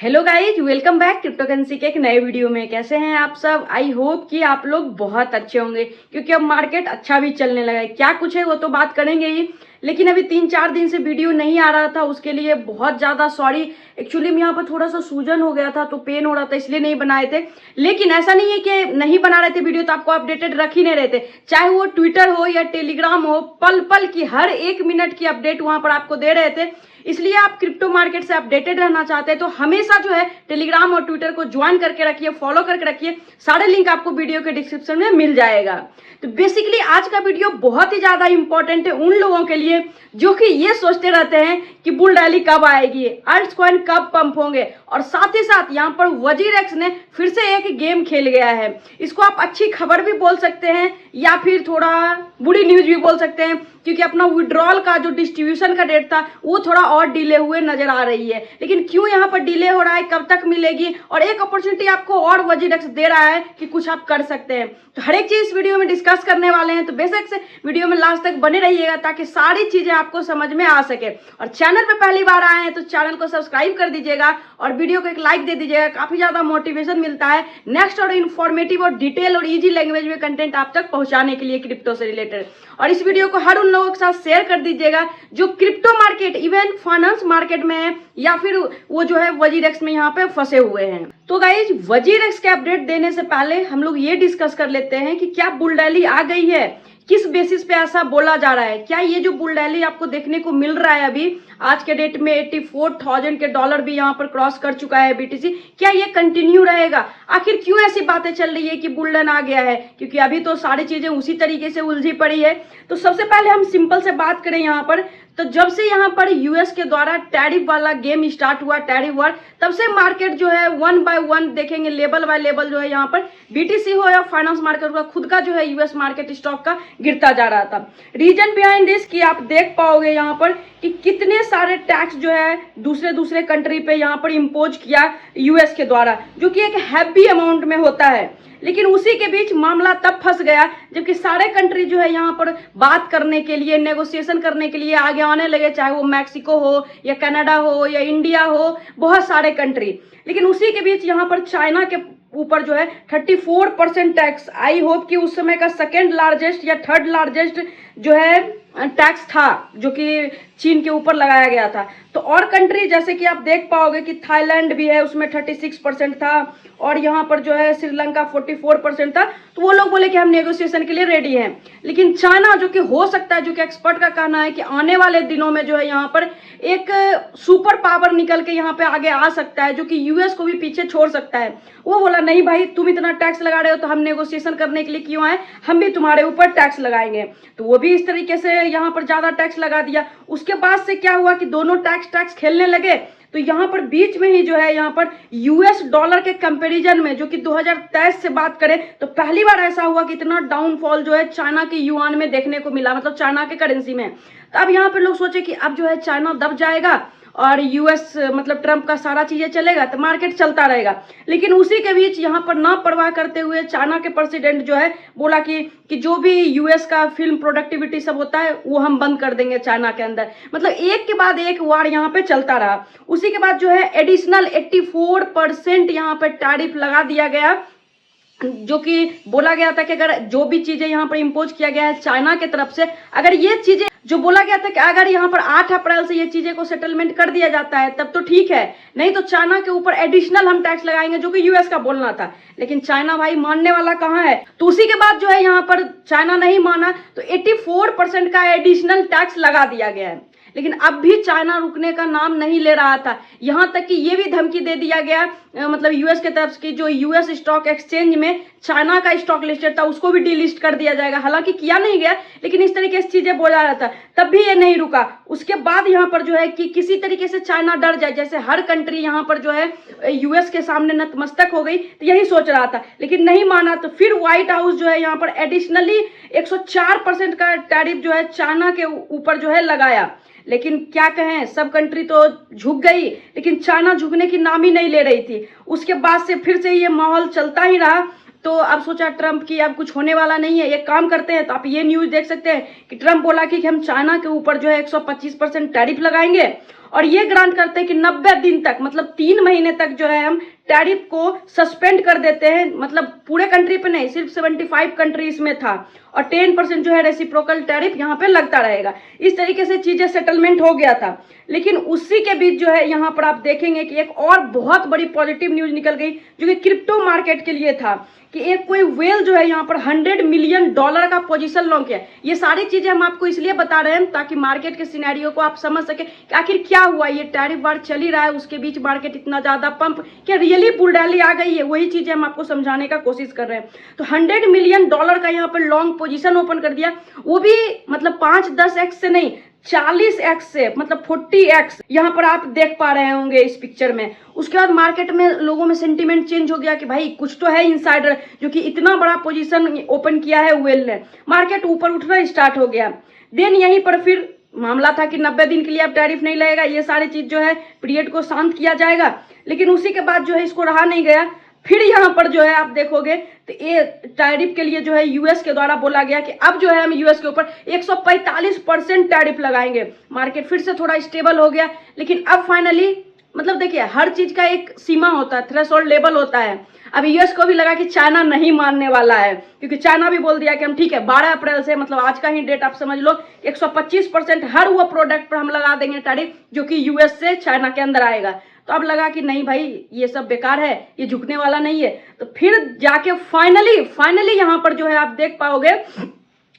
Hello guys, welcome back crypto currency के एक नए वीडियो में। कैसे हैं आप सब? आई होप कि आप लोग बहुत अच्छे होंगे क्योंकि अब मार्केट अच्छा भी चलने लगा है। क्या कुछ है वो तो बात करेंगे ही, लेकिन अभी 3-4 दिन से वीडियो नहीं आ रहा था, उसके लिए बहुत ज़्यादा सॉरी। एक्चुअली में यहाँ पर थोड़ा सा सूजन हो गया था तो पेन हो रहा था, इसलिए नहीं बनाए थे। लेकिन ऐसा नहीं है कि नहीं बना रहे थे वीडियो, तो आपको अपडेटेड रख ही नहीं रहे थे। चाहे वो ट्विटर हो या टेलीग्राम हो, पल पल की हर एक मिनट की अपडेट वहां पर आपको दे रहे थे। इसलिए आप क्रिप्टो मार्केट से अपडेटेड रहना चाहते हैं तो हमेशा जो है टेलीग्राम और ट्विटर को ज्वाइन करके रखिए, फॉलो करके रखिए। सारे लिंक आपको वीडियो के डिस्क्रिप्शन में मिल जाएगा। तो बेसिकली आज का वीडियो बहुत ही ज्यादा इंपॉर्टेंट है उन लोगों के लिए जो कि ये सोचते रहते हैं कि बुल रैली कब आएगी, अल्ट कॉइन कब पंप होंगे। और साथ ही साथ यहाँ पर वजीरेक्स ने फिर से एक गेम खेल गया है। इसको आप अच्छी खबर भी बोल सकते हैं या फिर थोड़ा बुरी न्यूज भी बोल सकते हैं, क्योंकि अपना विड्रॉल का जो डिस्ट्रीब्यूशन का डेट था वो थोड़ा और डिले हुए नजर आ रही है। लेकिन क्यों यहाँ पर डिले हो रहा है, कब तक मिलेगी, और एक अपॉर्चुनिटी आपको और वजीरेक्स दे रहा है कि कुछ आप कर सकते हैं। तो हर एक चीज इस वीडियो में डिस्कस करने वाले हैं, तो बेशक से वीडियो में लास्ट तक बने रहिएगा ताकि सारी चीजें आपको समझ में आ सके। और चैनल पे पहली बार आए हैं तो चैनल को सब्सक्राइब कर दीजिएगा और वीडियो को एक लाइक दे दीजिएगा। काफी ज्यादा मोटिवेशन मिलता है नेक्स्ट और इन्फॉर्मेटिव और डिटेल और इजी लैंग्वेज में कंटेंट आप तक पहुंचाने के लिए क्रिप्टो से रिलेटेड। और इस वीडियो को हर उन लोगों के साथ शेयर कर दीजिएगा जो crypto market, even finance market में है या फिर वो जो है वजीरेक्स में यहाँ पे फंसे हुए हैं। तो गाइज, वजीरेक्स के अपडेट देने से पहले हम लोग ये डिस्कस कर लेते हैं कि क्या बुल रैली आ गई है, किस बेसिस पे ऐसा बोला जा रहा है। क्या ये जो बुल रैली आपको देखने को मिल रहा है अभी आज के डेट में 84,000 के डॉलर भी यहाँ पर क्रॉस कर चुका है बीटीसी, क्या ये कंटिन्यू रहेगा? आखिर क्यों ऐसी बातें चल रही है कि बुल रन आ गया है? क्योंकि अभी तो सारी चीजें उसी तरीके से उलझी पड़ी है। तो सबसे पहले हम सिंपल से बात करें यहाँ पर, तो जब से यहाँ पर यूएस के द्वारा टैरिफ वाला गेम स्टार्ट हुआ, टैरिफ वार, तब से मार्केट जो है वन बाय वन देखेंगे, लेवल बाय लेवल जो है यहाँ पर बीटीसी हो या फाइनेंस मार्केट का खुद का जो है यूएस मार्केट स्टॉक का गिरता जा रहा था। रीजन बिहाइंड दिस कि आप देख पाओगे यहाँ पर कि कितने सारे टैक्स जो है दूसरे कंट्री पे यहाँ पर इम्पोज किया यूएस के द्वारा, जो कि एक हैवी अमाउंट में होता है। लेकिन उसी के बीच मामला तब फंस गया जबकि सारे कंट्री जो है यहाँ पर बात करने के लिए, नेगोशिएशन करने के लिए आगे आने लगे, चाहे वो मैक्सिको हो या कनाडा हो या इंडिया हो, बहुत सारे कंट्री। लेकिन उसी के बीच यहाँ पर चाइना के ऊपर जो है 34% टैक्स, आई होप कि उस समय का सेकेंड लार्जेस्ट या थर्ड लार्जेस्ट जो है टैक्स था जो कि चीन के ऊपर लगाया गया था। तो और कंट्री जैसे कि आप देख पाओगे कि थाईलैंड भी है, उसमें 36% था, और यहाँ पर जो है श्रीलंका 44% था। तो वो लोग बोले कि हम नेगोशिएशन के लिए रेडी हैं। लेकिन चाइना जो कि हो सकता है, जो कि एक्सपर्ट का कहना है कि आने वाले दिनों में जो है यहाँ पर एक सुपर पावर निकल के यहाँ पे आगे आ सकता है जो कि यूएस को भी पीछे छोड़ सकता है। वो बोला नहीं भाई, तुम इतना टैक्स लगा रहे हो तो हम नेगोशिएशन करने के लिए क्यों आए, हम भी तुम्हारे ऊपर टैक्स लगाएंगे। तो वो भी इस तरीके से यहाँ पर ज्यादा टैक्स लगा दिया। उसके बाद से क्या हुआ कि दोनों टैक्स खेलने लगे। तो यहाँ पर बीच में ही जो है यहाँ पर यूएस डॉलर के कंपैरिजन में, जो कि 2023 से बात करें तो पहली बार ऐसा हुआ कि इतना डाउनफॉल जो है चाइना के युआन में देखने को मिला, मतलब चाइना के करेंसी में। तो अब यहाँ पर लोग सोचे कि अब जो है चाइना दब जाएगा और यूएस मतलब ट्रंप का सारा चीजें चलेगा तो मार्केट चलता रहेगा। लेकिन उसी के बीच यहाँ पर ना परवाह करते हुए चाइना के प्रेसिडेंट जो है बोला कि जो भी यूएस का फिल्म प्रोडक्टिविटी सब होता है वो हम बंद कर देंगे चाइना के अंदर। मतलब एक के बाद एक वार यहाँ पे चलता रहा। उसी के बाद जो है एडिशनल 84% यहाँ पे टैरिफ लगा दिया गया, जो कि बोला गया था कि अगर जो भी चीजें यहाँ पर इम्पोज किया गया है चाइना की तरफ से, अगर ये चीजें जो बोला गया था कि अगर यहाँ पर 8 अप्रैल से ये चीजें को सेटलमेंट कर दिया जाता है तब तो ठीक है, नहीं तो चाइना के ऊपर एडिशनल हम टैक्स लगाएंगे, जो कि यूएस का बोलना था। लेकिन चाइना भाई मानने वाला कहाँ है। तो उसी के बाद जो है यहाँ पर चाइना नहीं माना तो 84% का एडिशनल टैक्स लगा दिया गया है। लेकिन अब भी चाइना रुकने का नाम नहीं ले रहा था। यहां तक कि ये भी धमकी दे दिया गया, मतलब यूएस के तरफ की जो यूएस स्टॉक एक्सचेंज में चाइना का स्टॉक लिस्टेड था उसको भी डिलिस्ट कर दिया जाएगा। हालांकि किया नहीं गया, लेकिन इस तरीके से चीजें बोला रहा था। तब भी ये नहीं रुका। उसके बाद यहाँ पर जो है कि किसी तरीके से चाइना डर जाए, जैसे हर कंट्री यहाँ पर जो है यूएस के सामने नतमस्तक हो गई, तो यही सोच रहा था। लेकिन नहीं माना तो फिर व्हाइट हाउस जो है यहाँ पर एडिशनली 104% का टैरिफ जो है चाइना के ऊपर जो है लगाया। लेकिन क्या कहें, सब कंट्री तो झुक गई, लेकिन चाइना झुकने की नाम ही नहीं ले रही थी। उसके बाद से फिर से ये माहौल चलता ही रहा। तो अब सोचा ट्रंप की अब कुछ होने वाला नहीं है, एक काम करते हैं। तो आप ये न्यूज देख सकते हैं कि ट्रंप बोला कि हम चाइना के ऊपर जो है 125% टैरिफ लगाएंगे और ये ग्रांट करते हैं कि 90 दिन तक, मतलब 3 महीने तक जो है हम टैरिफ को सस्पेंड कर देते हैं। मतलब पूरे कंट्री पे नहीं, सिर्फ 75 कंट्रीज में था, और 10% जो है रेसिप्रोकल टैरिफ यहाँ पे लगता रहेगा। इस तरीके से चीजें सेटलमेंट हो गया था। लेकिन उसी के बीच जो है यहाँ पर आप देखेंगे कि एक और बहुत बड़ी पॉजिटिव न्यूज निकल गई, जो कि क्रिप्टो मार्केट के लिए था, कि एक कोई वेल जो है यहाँ पर $100 मिलियन का पोजीशन लॉन्ग किया। ये सारी चीजें हम आपको इसलिए बता रहे हैं ताकि मार्केट के सिनेरियो को आप समझ सके कि आखिर क्या हुआ। ये टैरिफ वार चल ही रहा है, उसके बीच मार्केट इतना ज्यादा पंप, क्या रियली बुल रैली आ गई है, वही चीजें हम आपको समझाने का कोशिश कर रहे हैं। तो $100 मिलियन का यहाँ पर लॉन्ग पोजीशन ओपन कर दिया, वो भी मतलब 5-10x से नहीं, 40x से, मतलब 40x यहाँ पर आप देख पा रहे होंगे इस पिक्चर में। उसके बाद मार्केट में लोगों में सेंटीमेंट चेंज हो गया कि भाई कुछ तो है इनसाइडर, जो कि इतना बड़ा पोजीशन ओपन किया है वेल ने। मार्केट ऊपर उठना स्टार्ट हो गया। देन यहीं पर फिर मामला था कि 90 दिन के लिए अब टैरिफ नहीं लगेगा, ये सारी चीज जो है पीरियड को शांत किया जाएगा। लेकिन उसी के बाद जो है इसको रहा नहीं गया। फिर यहाँ पर जो है आप देखोगे तो ये टैरिफ के लिए जो है यूएस के द्वारा बोला गया कि अब जो है हम यूएस के ऊपर 145% टैरिफ लगाएंगे। मार्केट फिर से थोड़ा स्टेबल हो गया। लेकिन अब फाइनली, मतलब देखिए हर चीज का एक सीमा होता है, थ्रेशोल्ड लेवल होता है। अब यूएस को भी लगा कि चाइना नहीं मानने वाला है, क्योंकि चाइना भी बोल दिया कि हम ठीक है 12 अप्रैल से, मतलब आज का ही डेट आप समझ लो, 125% हर वो प्रोडक्ट पर हम लगा देंगे टैरिफ जो कि यूएस से चाइना के अंदर आएगा। तो अब लगा कि नहीं भाई ये सब बेकार है, ये झुकने वाला नहीं है। तो फिर जाके फाइनली यहाँ पर जो है आप देख पाओगे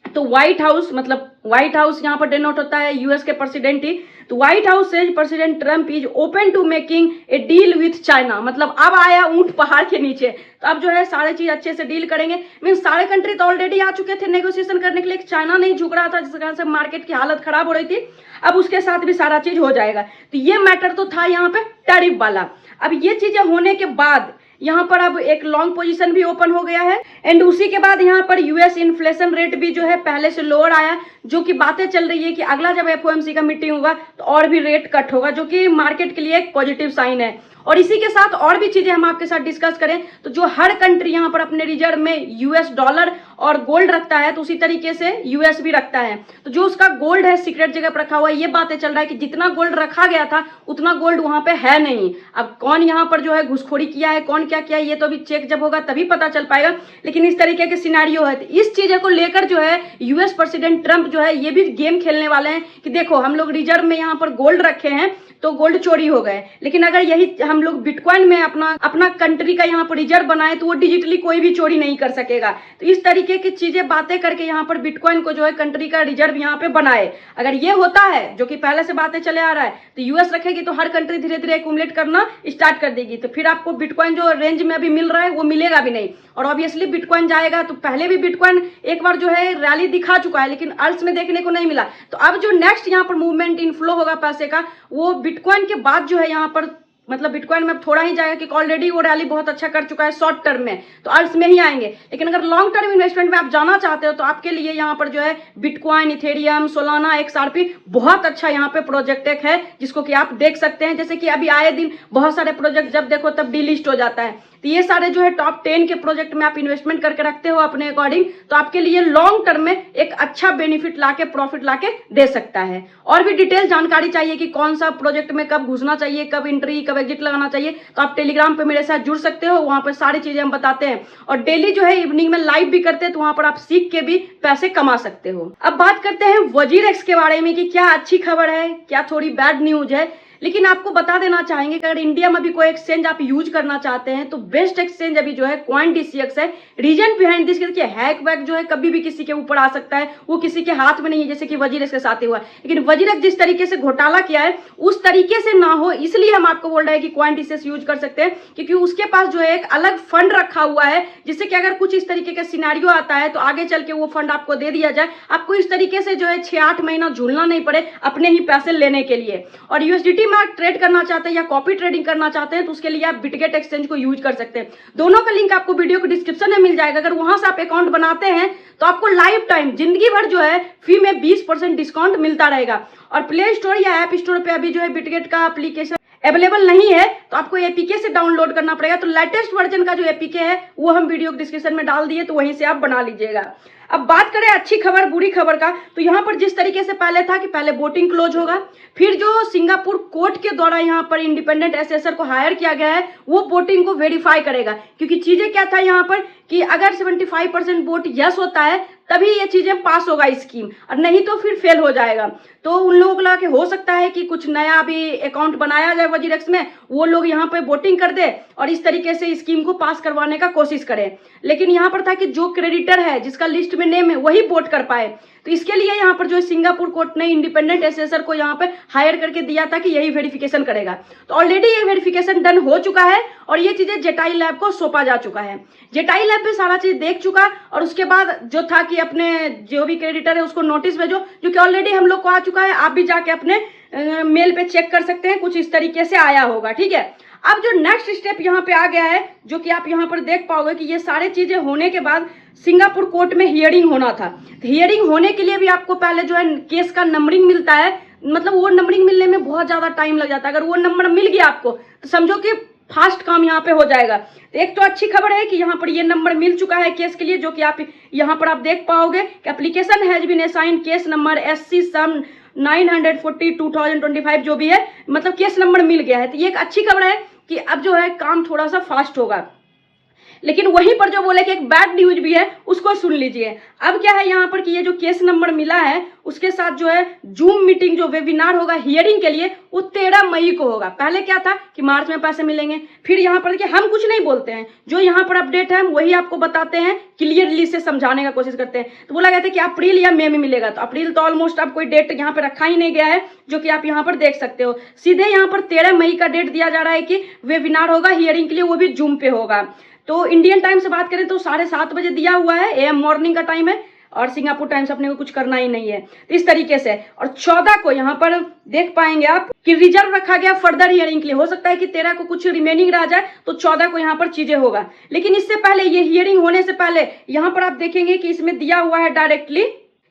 तो व्हाइट हाउस, मतलब व्हाइट हाउस यहाँ पर डिनोट होता है यूएस के प्रेसिडेंट ही। तो व्हाइट हाउस से president Trump is open to making a deal with China, मतलब अब आया ऊंट पहाड़ के नीचे। तो अब जो है सारे चीज अच्छे से डील करेंगे। मीन सारे कंट्री तो ऑलरेडी आ चुके थे नेगोशिएशन करने के लिए, चाइना नहीं झुक रहा था जिस कारण से मार्केट की हालत खराब हो रही थी। अब उसके साथ भी सारा चीज हो जाएगा। तो ये मैटर तो था यहाँ पे टैरिफ वाला। अब ये चीजें होने के बाद यहाँ पर अब एक लॉन्ग पोजीशन भी ओपन हो गया है। एंड उसी के बाद यहाँ पर यूएस इन्फ्लेशन रेट भी जो है पहले से लोअर आया, जो कि बातें चल रही है कि अगला जब एफओएमसी का मीटिंग होगा तो और भी रेट कट होगा, जो कि मार्केट के लिए एक पॉजिटिव साइन है। और इसी के साथ और भी चीजें हम आपके साथ डिस्कस करें तो जो हर कंट्री यहाँ पर अपने रिजर्व में यूएस डॉलर और गोल्ड रखता है, तो उसी तरीके से यूएस भी रखता है। तो जो उसका गोल्ड है सीक्रेट जगह पर रखा हुआ है, ये बातें चल रहा है कि जितना गोल्ड रखा गया था उतना गोल्ड वहां पे है नहीं। अब कौन यहाँ पर जो है घुसखोरी किया है, कौन क्या किया है, ये तो अभी चेक जब होगा तभी पता चल पाएगा। लेकिन इस तरीके के सिनेरियो है। तो इस चीजें को लेकर जो है यूएस प्रेसिडेंट ट्रम्प जो है ये भी गेम खेलने वाले हैं कि देखो हम लोग रिजर्व में यहाँ पर गोल्ड रखे हैं तो गोल्ड चोरी हो गए, लेकिन अगर यही हम लोग बिटकॉइन में अपना कंट्री का यहाँ पर रिजर्व बनाए तो वो डिजिटली कोई भी चोरी नहीं कर सकेगा। तो इस तरीके की चीजें बातें करके यहाँ पर बिटकॉइन को जो है कंट्री का रिजर्व यहाँ पे बनाए। अगर ये होता है, जो कि पहले से बातें चले आ रहा है, तो यूएस रखेगी तो हर कंट्री धीरे धीरे एक्यूमुलेट करना स्टार्ट कर देगी। तो फिर आपको बिटकॉइन जो रेंज में अभी मिल रहा है वो मिलेगा भी नहीं, और ऑब्वियसली बिटकॉइन जाएगा। तो पहले भी बिटकॉइन एक बार जो है रैली दिखा चुका है, लेकिन अल्ट्स में देखने को नहीं मिला। तो अब जो नेक्स्ट यहाँ पर मूवमेंट इनफ्लो होगा पैसे का, वो बिटकॉइन के बाद जो है यहाँ पर, मतलब बिटकॉइन में अब थोड़ा ही जाएगा कि ऑलरेडी वो रैली बहुत अच्छा कर चुका है शॉर्ट टर्म में, तो अल्ट्स में ही आएंगे। लेकिन अगर लॉन्ग टर्म इन्वेस्टमेंट में आप जाना चाहते हो तो आपके लिए यहाँ पर जो है बिटकॉइन, इथेरियम, सोलाना, एक्सआरपी बहुत अच्छा यहाँ पे प्रोजेक्ट एक है, जिसको कि आप देख सकते हैं। जैसे कि अभी आए दिन बहुत सारे प्रोजेक्ट जब देखो तब डिलिस्ट हो जाता है। तो ये सारे जो है टॉप 10 के प्रोजेक्ट में आप इन्वेस्टमेंट करके रखते हो अपने अकॉर्डिंग, तो आपके लिए लॉन्ग टर्म में एक अच्छा बेनिफिट लाके, प्रॉफिट लाके दे सकता है। और भी डिटेल जानकारी चाहिए कि कौन सा प्रोजेक्ट में कब घुसना चाहिए, कब एंट्री, कब एग्जिट लगाना चाहिए, तो आप टेलीग्राम पे मेरे साथ जुड़ सकते हो। वहां पर सारी चीजें हम बताते हैं, और डेली जो है इवनिंग में लाइव भी करते हैं, तो वहां पर आप सीख के भी पैसे कमा सकते हो। अब बात करते हैं वजीरेक्स के बारे में कि क्या अच्छी खबर है, क्या थोड़ी बैड न्यूज है। लेकिन आपको बता देना चाहेंगे कि अगर इंडिया में भी कोई एक्सचेंज आप यूज करना चाहते हैं तो बेस्ट एक्सचेंज अभी जो है CoinDCX है। रीजन बिहाइंड दिस, देखिए हैक वैक जो है कभी भी किसी के ऊपर आ सकता है, वो किसी के हाथ में नहीं है, जैसे कि वजीरेक्स के साथ हुआ। लेकिन वजीरेक्स जिस तरीके से घोटाला किया है उस तरीके से ना हो, इसलिए हम आपको बोल रहे हैं कि CoinDCX यूज कर सकते हैं, क्योंकि उसके पास जो है एक अलग फंड रखा हुआ है, जिससे कि अगर कुछ इस तरीके का सिनेरियो आता है तो आगे चल के वो फंड आपको दे दिया जाए। आपको इस तरीके से जो है 6-8 महीना झूलना नहीं पड़े अपने ही पैसे लेने के लिए। और यूएसडीटी में आप ट्रेड करना चाहते हैं या कॉपी ट्रेडिंग करना चाहते हैं तो उसके लिए आप बिटगेट एक्सचेंज को यूज कर सकते हैं। दोनों का लिंक आपको वीडियो के डिस्क्रिप्शन में मिल जाएगा। अगर वहां से आप अकाउंट बनाते हैं तो आपको लाइफ टाइम, जिंदगी भर जो है फी में 20% डिस्काउंट मिलता रहेगा। और प्ले स्टोर या ऐप स्टोर पे अभी जो है बिटगेट का एप्लीकेशन अवेलेबल नहीं है, तो आपको एपीके से डाउनलोड करना पड़ेगा। तो लेटेस्ट वर्जन का जो एपीके है वो हम वीडियो के डिस्क्रिप्शन में डाल दिए, तो वहीं से आप बना लीजिएगा। अब बात करें अच्छी खबर बुरी खबर का, तो यहाँ पर जिस तरीके से पहले था कि पहले बोटिंग क्लोज होगा, फिर जो सिंगापुर कोर्ट के द्वारा यहाँ पर इंडिपेंडेंट असेसर को हायर किया गया है वो बोटिंग को वेरीफाई करेगा। क्योंकि चीजें क्या था यहाँ पर कि अगर 75% वोट यस होता है तभी ये चीजें पास होगा स्कीम, और नहीं तो फिर फेल हो जाएगा। तो उन लोगों को लगा कि हो सकता है कि कुछ नया भी अकाउंट बनाया जाए वजीरेक्स में, वो लोग यहाँ पे वोटिंग कर दे और इस तरीके से स्कीम को पास करवाने का कोशिश करें। लेकिन यहाँ पर था कि जो क्रेडिटर है जिसका लिस्ट में नेम है वही वोट कर पाए। तो इसके लिए यहाँ पर जो सिंगापुर कोर्ट ने इंडिपेंडेंट असेसर को यहाँ पे हायर करके दिया था कि यही वेरिफिकेशन करेगा। तो ऑलरेडी ये वेरिफिकेशन डन हो चुका है और ये चीजें जेटाई लैब को सौंपा जा चुका है। जेटाई लैब भी सारा चीज देख चुका, और उसके बाद जो था कि अपने जो भी क्रेडिटर है उसको नोटिस भेजो, जो कि ऑलरेडी हम लोग को आ चुका है। आप भी जाके अपने मेल पे चेक कर सकते हैं, कुछ इस तरीके से आया होगा। ठीक है, अब जो नेक्स्ट स्टेप यहाँ पे आ गया है, जो कि आप यहाँ पर देख पाओगे कि ये सारे चीजें होने के बाद सिंगापुर कोर्ट में हियरिंग होना था। तो हियरिंग होने के लिए भी आपको पहले जो है केस का नंबरिंग मिलता है, मतलब वो नंबरिंग मिलने में बहुत ज्यादा टाइम लग जाता है। अगर वो नंबर मिल गया आपको तो समझो कि फास्ट काम यहाँ पे हो जाएगा। तो एक तो अच्छी खबर है कि यहाँ पर ये नंबर मिल चुका है केस के लिए, जो कि आप यहाँ पर आप देख पाओगे कि application has been assigned case number SC some 940/2025 जो भी है, मतलब केस नंबर मिल गया है। तो ये एक अच्छी खबर है कि अब जो है काम थोड़ा सा फास्ट होगा। लेकिन वहीं पर जो बोले कि एक बैड न्यूज भी है उसको सुन लीजिए। अब क्या है यहाँ पर कि ये जो केस नंबर मिला है उसके साथ जो है जूम मीटिंग जो वेबिनार होगा हियरिंग के लिए वो 13 मई को होगा। पहले क्या था कि मार्च में पैसे मिलेंगे। फिर यहाँ पर देखिए हम कुछ नहीं बोलते हैं, जो यहाँ पर अपडेट है हम वही आपको बताते हैं, क्लियरली से समझाने का कोशिश करते हैं। तो बोला गया था कि अप्रैल या मई में मिलेगा, तो अप्रैल तो ऑलमोस्ट अब कोई डेट यहाँ पे रखा ही नहीं गया है, जो कि आप यहाँ पर देख सकते हो। सीधे यहाँ पर 13 मई का डेट दिया जा रहा है कि वेबिनार होगा हियरिंग के लिए, वो भी जूम पे होगा। तो इंडियन टाइम से बात करें तो 7:30 बजे दिया हुआ है, AM मॉर्निंग का टाइम है, और सिंगापुर टाइम से अपने को कुछ करना ही नहीं है। तो इस तरीके से, और 14 को यहाँ पर देख पाएंगे आप कि रिजर्व रखा गया फर्दर हियरिंग के लिए। हो सकता है कि 13 को कुछ रिमेनिंग रह जाए तो 14 को यहाँ पर चीजें होगा। लेकिन इससे पहले ये हियरिंग होने से पहले यहाँ पर आप देखेंगे कि इसमें दिया हुआ है डायरेक्टली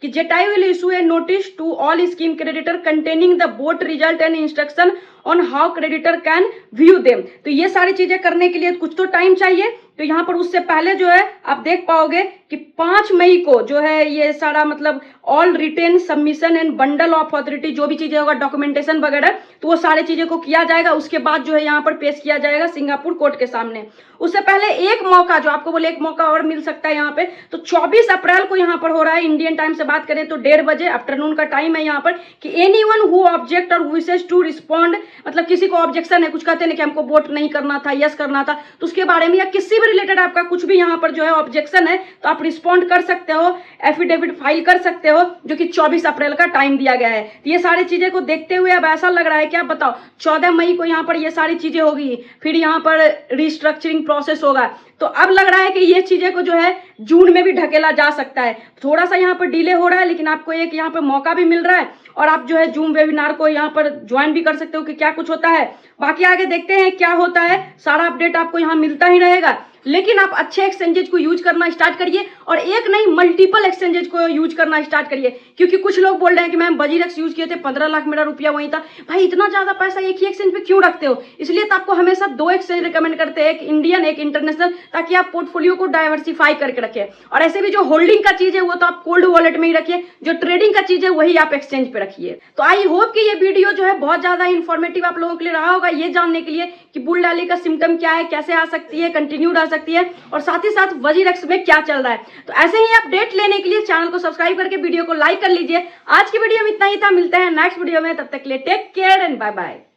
कि जेटाई will issue a notice to all scheme creditor containing the vote result and instruction on how creditor can view them. तो ये सारी चीजें करने के लिए कुछ तो टाइम चाहिए। तो यहाँ पर उससे पहले जो है आप देख पाओगे कि 5 मई को जो है ये सारा मतलब all written submission and bundle of authority जो भी चीजें होगा डॉक्यूमेंटेशन वगैरह, तो वो सारे चीजें को किया जाएगा। उसके बाद जो है यहाँ पर पेश किया जाएगा सिंगापुर कोर्ट के सामने। उससे पहले एक मौका, जो आपको बोले एक मौका और मिल सकता है यहाँ पे, तो 24 अप्रैल को यहाँ पर हो रहा है। इंडियन टाइम से बात करें तो 1:30 बजे आफ्टरनून का टाइम है यहाँ पर, कि एनीवन हु ऑब्जेक्ट और विशेस टू रिस्पॉन्ड, मतलब किसी को ऑब्जेक्शन है, कुछ कहते हैं कि हमको वोट नहीं करना था, यस करना था, तो उसके बारे में या किसी भी रिलेटेड आपका कुछ भी यहाँ पर जो है ऑब्जेक्शन है तो आप रिस्पॉन्ड कर सकते हो, एफिडेविट फाइल कर सकते हो, जो कि 24 अप्रैल का टाइम दिया गया है। तो ये सारी चीजें को देखते हुए अब ऐसा लग रहा है कि आप बताओ 14 मई को यहाँ पर ये सारी चीजें होगी, फिर यहाँ पर रिस्ट्रक्चरिंग प्रोसेस होगा। तो अब लग रहा है कि ये चीजें को जो है जून में भी ढकेला जा सकता है। थोड़ा सा यहाँ पर डिले हो रहा है, लेकिन आपको एक यहाँ पर मौका भी मिल रहा है और आप जो है जूम वेबिनार को यहाँ पर ज्वाइन भी कर सकते हो कि क्या कुछ होता है। बाकी आगे देखते हैं क्या होता है, सारा अपडेट आपको यहाँ मिलता ही रहेगा। लेकिन आप अच्छे एक्सचेंजेज को यूज करना स्टार्ट करिए, और एक नहीं मल्टीपल एक्सचेंजेज को यूज करना स्टार्ट करिए। क्योंकि कुछ लोग बोल रहे हैं कि मैम वजीरेक्स यूज किए थे 15 लाख मेरा रुपया वहीं था। भाई इतना ज्यादा पैसा एक ही एक्सचेंज पे क्यों रखते हो? इसलिए तो आपको हमेशा 2 एक्सचेंज रिकमेंड करते हैं, एक इंडियन एक इंटरनेशनल, ताकि आप पोर्टफोलियो को डाइवर्सिफाई करके रखें। और ऐसे भी जो होल्डिंग का चीज है वो तो आप कोल्ड वॉलेट में ही रखिए, जो ट्रेडिंग का चीज है वही आप एक्सचेंज पे रखिए। तो आई होप कि ये वीडियो जो है बहुत ज्यादा इन्फॉर्मेटिव आप लोगों के लिए रहा होगा, ये जानने के लिए कि बुल रैली का सिम्टम क्या है, कैसे आ सकती है, कंटिन्यूड आ सकती है, और साथ ही साथ वजीरेक्स में क्या चल रहा है। तो ऐसे ही अपडेट लेने के लिए चैनल को सब्सक्राइब करके वीडियो को लाइक कर लीजिए। आज की वीडियो में इतना ही था, मिलते हैं नेक्स्ट वीडियो में, तब तक के लिए take care and bye bye.